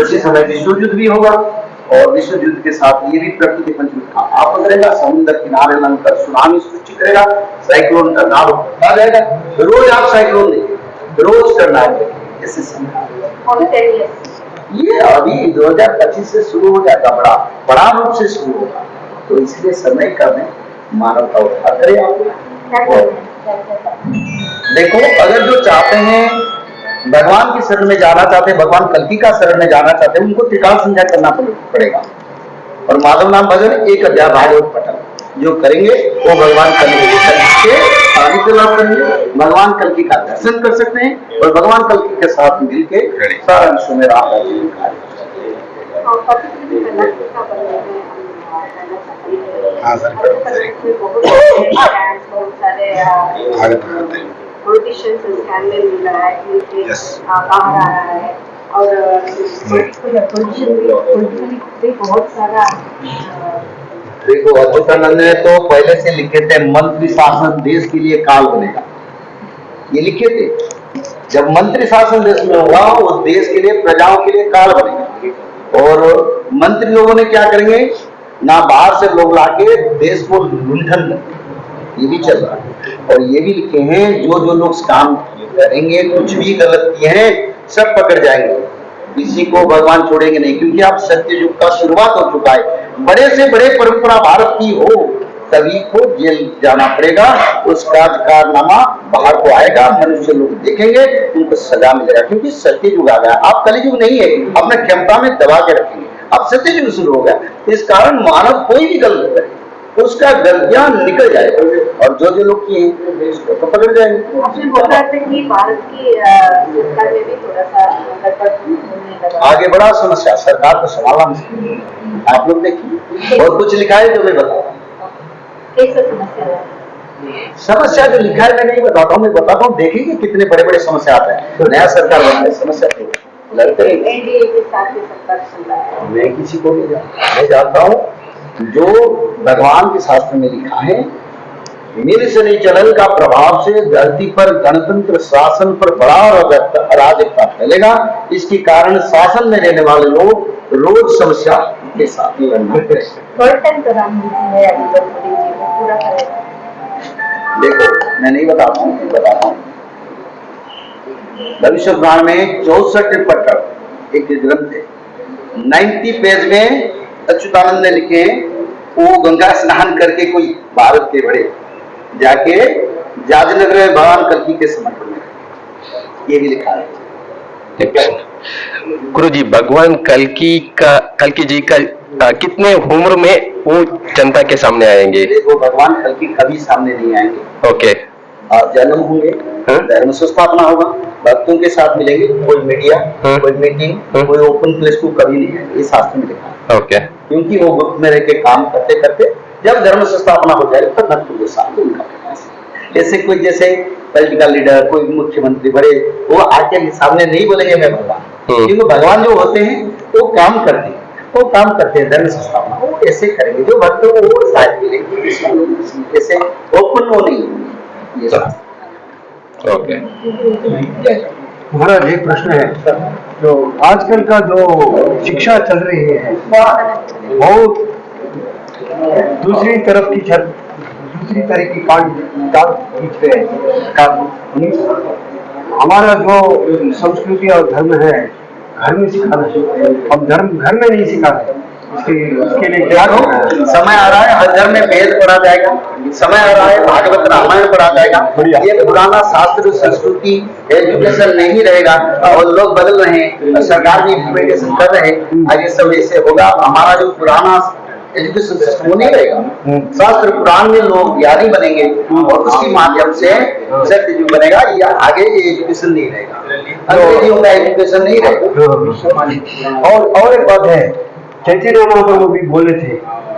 उसी समय विश्व युद्ध भी होगा और विश्व युद्ध के साथ ये भी प्रकृति पंचभूत का आपदा करेगा। समुद्र किनारे लंकर सुनामी सृष्टि करेगा, साइक्लोन का नाम आ जाएगा। रोज आप साइक्लोन देखिए, रोज करना है ऐसे समय। ये अभी 2025 से शुरू हो जाएगा, बड़ा रूप से शुरू होगा। तो इसलिए समय करें, मानव का उद्धार करें। आप देखो अगर जो चाहते हैं भगवान की शरण में जाना चाहते हैं, भगवान कल्की का शरण में जाना चाहते हैं, उनको त्रिकाल संध्या करना पड़ेगा। और माधव नाम भजन 1 अध्याय भागवत पठन जो करेंगे वो भगवान कल्की के सानिध्य लाभ करेंगे, भगवान कल्की का दर्शन कर सकते हैं और भगवान कल्की के साथ मिलकर सारा विश्व में राम राज्य कार्य। हाँ सर, पॉलिटिशियंस स्कैंडल मिल रहा है, बाहर आ रहा है और पॉलिटिशियन बहुत सारा। देखो अच्युतानंद ने तो पहले से लिखे थे मंत्री शासन देश के लिए काल बनेगा, ये लिखे थे। जब मंत्री शासन देश में होगा वो देश के लिए प्रजाओं के लिए काल बनेगा। और मंत्री लोगों ने क्या करेंगे ना, बाहर से लोग लाके देश को लुंठन करेंगे, ये भी चल रहा है। और ये भी लिखे हैं जो लोग काम करेंगे कुछ भी गलत किए हैं सब पकड़ जाएंगे, किसी को भगवान छोड़ेंगे नहीं। क्योंकि आप सत्य युग का शुरुआत हो चुका है। बड़े से बड़े परंपरा भारत की हो सभी को जेल जाना पड़ेगा, उसका कारनामा बाहर को आएगा, मनुष्य लोग देखेंगे, उनको सजा मिलेगा। क्योंकि सत्य युग आ गया, आप कलियुग नहीं है, अपने क्षमता में दबा के रखेंगे, अब सत्य युग शुरू हो गया। इस कारण मानव कोई भी गलत करे उसका गलतियां निकल जाएगा और जो लोग किए उसको तो पकड़ जाएंगे। कि भारत की सरकार में भी थोड़ा सा आगे बड़ा समस्या, सरकार को संभालना मुश्किल है। आप लोग देखिए, और कुछ लिखा है जो मैं बताऊँ? कैसे समस्या है? समस्या जो लिखा है मैं नहीं बताता हूँ, मैं बताता हूँ देखिए कितने बड़े बड़े समस्या आते हैं। नया सरकार बनता है, समस्या तो लगता ही नहीं। एनडीए के साथ में सरकार चल रहा है। मैं किसी को नहीं जानता, मैं जानता हूँ जो भगवान के शास्त्र में लिखा है, मिल शनिचलन का प्रभाव से धरती पर गणतंत्र शासन पर बड़ा अराजकता फैलेगा। इसके कारण शासन में रहने वाले लोग रोज समस्या के साथ ही लड़ना है। बर्तन प्रधानमंत्री है अभी तक मोदी जी को पूरा करेगा। देखो मैं नहीं बताता हूँ, मैं बताता हूँ भविष्य पुराण में 64 पटक एक ग्रंथ है, 90 पेज में अच्युतानंद ने लिखे हैं। वो गंगा स्नान करके कोई भारत के बड़े जाके जाजनगर में भगवान कल्कि के समर्पण में, ये भी लिखा है। गुरु जी, भगवान कल्कि जी का कितने उम्र में वो जनता के सामने आएंगे? देखो भगवान कल्कि कभी सामने नहीं आएंगे। ओके। जन्म होंगे, धर्म संस्थापना होगा, भक्तों के साथ मिलेंगे, कोई मीडिया, कोई मीटिंग, कोई ओपन प्लेस को कभी नहीं है, ये शास्त्र में लिखा है। ओके। क्योंकि वो गुप्त में रह के काम करते करते जब धर्म संस्थापना हो जाए तब भक्तों के साथ उनका प्रयास। जैसे कोई जैसे पॉलिटिकल लीडर, कोई मुख्यमंत्री बड़े, वो आके सामने नहीं बोलेंगे मैं भगवान, क्योंकि भगवान जो होते हैं वो काम करते हैं, वो काम करते हैं धर्म संस्थापना, वो ऐसे करेंगे जो भक्तों को वो साथ मिलेंगे, ऐसे ओपन वो नहीं होंगे। ये शास्त्र। ओके। महाराज एक प्रश्न है, जो आजकल का जो शिक्षा चल रही है बहुत दूसरी तरफ की दूसरी तरह की काट खींच रहे हैं। हमारा जो संस्कृति और धर्म है घर में सिखाना है, हम धर्म घर में नहीं सिखा रहे। इसके लिए क्या हो? समय आ रहा है हर धर्म में वेद पढ़ा जाएगा, समय आ रहा है भागवत रामायण पढ़ा जाएगा। ये पुराना शास्त्र संस्कृति एजुकेशन नहीं रहेगा और लोग बदल रहे हैं, सरकार भी इम्प्लीमेंटेशन कर रहे हैं, आगे सब ऐसे होगा। हमारा जो पुराना एजुकेशन सिस्टम वो नहीं रहेगा, शास्त्र पुराण में लोग ज्ञानी बनेंगे और उसके माध्यम से सत्य जो बनेगा, या आगे ये एजुकेशन नहीं रहेगा, अंग्रेजियों का एजुकेशन नहीं रहेगा। और एक बात है, चैतन्य महाप्रभु भी बोले थे,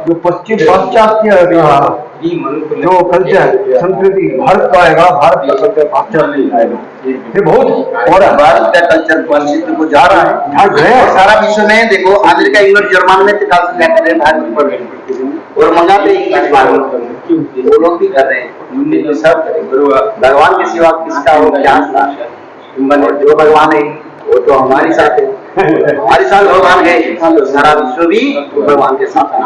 जो पश्चिम पाश्चात्य जो कल्चर संस्कृति भारत का आएगा, भारत का कल्चर पाश्चात्य नहीं आएगा। ये बहुत हो रहा है, भारत का कल्चर पश्चिम को जा रहा है। सारा विश्व में देखो, अमेरिका, इंग्लैंड, जर्मन में और मंगाते इंग्लिश वो लोग भी कर रहे हैं, सब करेंगे। भगवान के सिवा किसका हो क्या स्थान? जो भगवान है वो तो हमारे साथ है, हमारे साथ भगवान है, तो सारा विश्व भी भगवान के साथ है।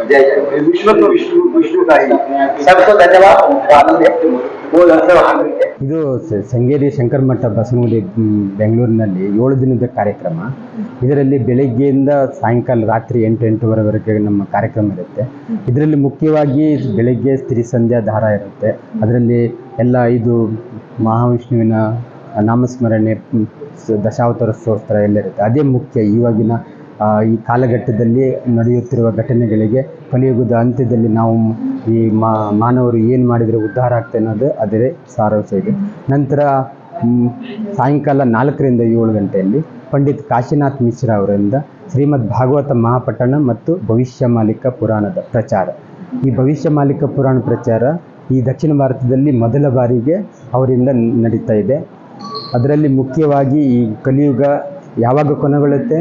जय जय। विश्व तो विष्णु का ही। सबको धन्यवाद, आनंद है। ಇದು ಶೃಂಗೇರಿ ಶಂಕರ ಮಠ ಬಸವನಗುಡಿ ಬೆಂಗಳೂರಿನಲ್ಲಿ 7 ದಿನದ ಕಾರ್ಯಕ್ರಮ. ಇದರಲ್ಲಿ ಬೆಳಗ್ಗೆಯಿಂದ ಸಾಯಂಕಾಲ ರಾತ್ರಿ 8-8:30ವರೆಗೆ ನಮ್ಮ ಕಾರ್ಯಕ್ರಮ ಇರುತ್ತೆ. ಇದರಲ್ಲಿ ಮುಖ್ಯವಾಗಿ ಬೆಳಗ್ಗೆ ಸ್ತ್ರೀ ಸಂಧ್ಯಾ ಧಾರ ಇರುತ್ತೆ. ಅದರಲ್ಲಿ ಎಲ್ಲ 5 ಮಹಾವಿಷ್ಣುವಿನ ನಾಮಸ್ಮರಣೆ, ದಶಾವತಾರ ಸ್ತೋತ್ರ ಎಲ್ಲ ಇರುತ್ತೆ. ಅದೇ ಮುಖ್ಯ ಇವಾಗಿನ ಈ ಕಾಲಘಟ್ಟದಲ್ಲಿ ನಡೆಯುತ್ತಿರುವ ಘಟನೆಗಳಿಗೆ, ಕಲಿಯುಗದ ಅಂತ್ಯದಲ್ಲಿ ನಾವು ಈ ಮಾನವರು ಏನು ಮಾಡಿದರೆ ಉದ್ಧಾರ ಆಗ್ತದೆ ಅನ್ನೋದು ಅದರ ಸಾರಾಂಶ ಇದೆ. ನಂತರ ಸಾಯಂಕಾಲ 4ರಿಂದ 7 ಗಂಟೆಯಲ್ಲಿ ಪಂಡಿತ್ ಕಾಶಿನಾಥ್ ಮಿಶ್ರಾ ಅವರಿಂದ ಶ್ರೀಮದ್ ಭಾಗವತ ಮಹಾಪಠಣ ಮತ್ತು ಭವಿಷ್ಯಮಾಲಿಕ ಪುರಾಣದ ಪ್ರಚಾರ. ಈ ಭವಿಷ್ಯಮಾಲಿಕ ಪುರಾಣ ಪ್ರಚಾರ ಈ ದಕ್ಷಿಣ ಭಾರತದಲ್ಲಿ ಮೊದಲ ಬಾರಿಗೆ ಅವರಿಂದ ನಡೀತಾ ಇದೆ. ಅದರಲ್ಲಿ ಮುಖ್ಯವಾಗಿ ಈ ಕಲಿಯುಗ ಯಾವಾಗ ಕೊನೆಗೊಳ್ಳುತ್ತೆ,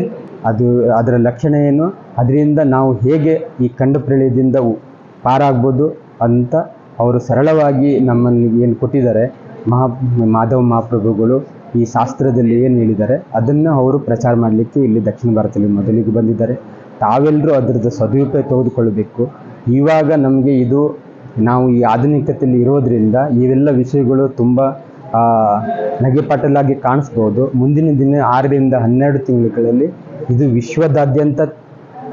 ಅದರ ಲಕ್ಷಣ ಏನು, ಅದರಿಂದ ನಾವು ಹೇಗೆ ಈ ಖಂಡ ಪ್ರಳಯದಿಂದ ಪಾರಾಗ್ಬೋದು ಅಂತ ಅವರು ಸರಳವಾಗಿ ನಮ್ಮನ್ನು ಏನು ಕೊಟ್ಟಿದ್ದಾರೆ, ಮಾಧವ ಮಹಾಪ್ರಭುಗಳು ಈ ಶಾಸ್ತ್ರದಲ್ಲಿ ಏನು ಹೇಳಿದ್ದಾರೆ ಅದನ್ನು ಅವರು ಪ್ರಚಾರ ಮಾಡಲಿಕ್ಕೆ ಇಲ್ಲಿ ದಕ್ಷಿಣ ಭಾರತದಲ್ಲಿ ಮೊದಲಿಗೆ ಬಂದಿದ್ದಾರೆ. ತಾವೆಲ್ಲರೂ ಅದರದ್ದು ಸದುಪಯೋಗ ತೆಗೆದುಕೊಳ್ಳಬೇಕು. ಇವಾಗ ನಮಗೆ ನಾವು ಈ ಆಧುನಿಕತೆಯಲ್ಲಿ ಇರೋದರಿಂದ ಇವೆಲ್ಲ ವಿಷಯಗಳು ತುಂಬ ನಗೆಪಾಟಲಾಗಿ ಕಾಣಿಸ್ಬೋದು. ಮುಂದಿನ ದಿನ 6ರಿಂದ 12 ತಿಂಗಳುಗಳಲ್ಲಿ ಇದು ವಿಶ್ವದಾದ್ಯಂತ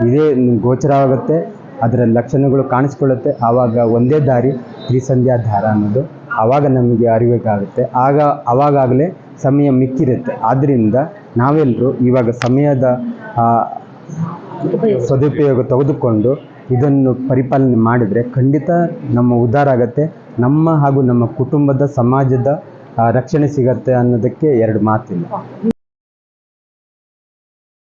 ಇದೇ ಗೋಚರವಾಗುತ್ತೆ, ಅದರ ಲಕ್ಷಣಗಳು ಕಾಣಿಸ್ಕೊಳ್ಳುತ್ತೆ. ಆವಾಗ ಒಂದೇ ದಾರಿ ತ್ರಿಸಂಧ್ಯಾ ಧಾರ ಅನ್ನೋದು ಆವಾಗ ನಮಗೆ ಅರಿವಾಗುತ್ತೆ. ಆವಾಗಲೇ ಸಮಯ ಮಿಕ್ಕಿರುತ್ತೆ. ಆದ್ದರಿಂದ ನಾವೆಲ್ಲರೂ ಇವಾಗ ಸಮಯದ ಸದುಪಯೋಗ ತೆಗೆದುಕೊಂಡು ಇದನ್ನು ಪರಿಪಾಲನೆ ಮಾಡಿದರೆ ಖಂಡಿತ ನಮ್ಮ ಉದ್ಧಾರ ಆಗುತ್ತೆ, ನಮ್ಮ ಹಾಗೂ ನಮ್ಮ ಕುಟುಂಬದ ಸಮಾಜದ ರಕ್ಷಣೆ ಸಿಗತ್ತೆ ಅನ್ನೋದಕ್ಕೆ 2 ಮಾತಿಲ್ಲ.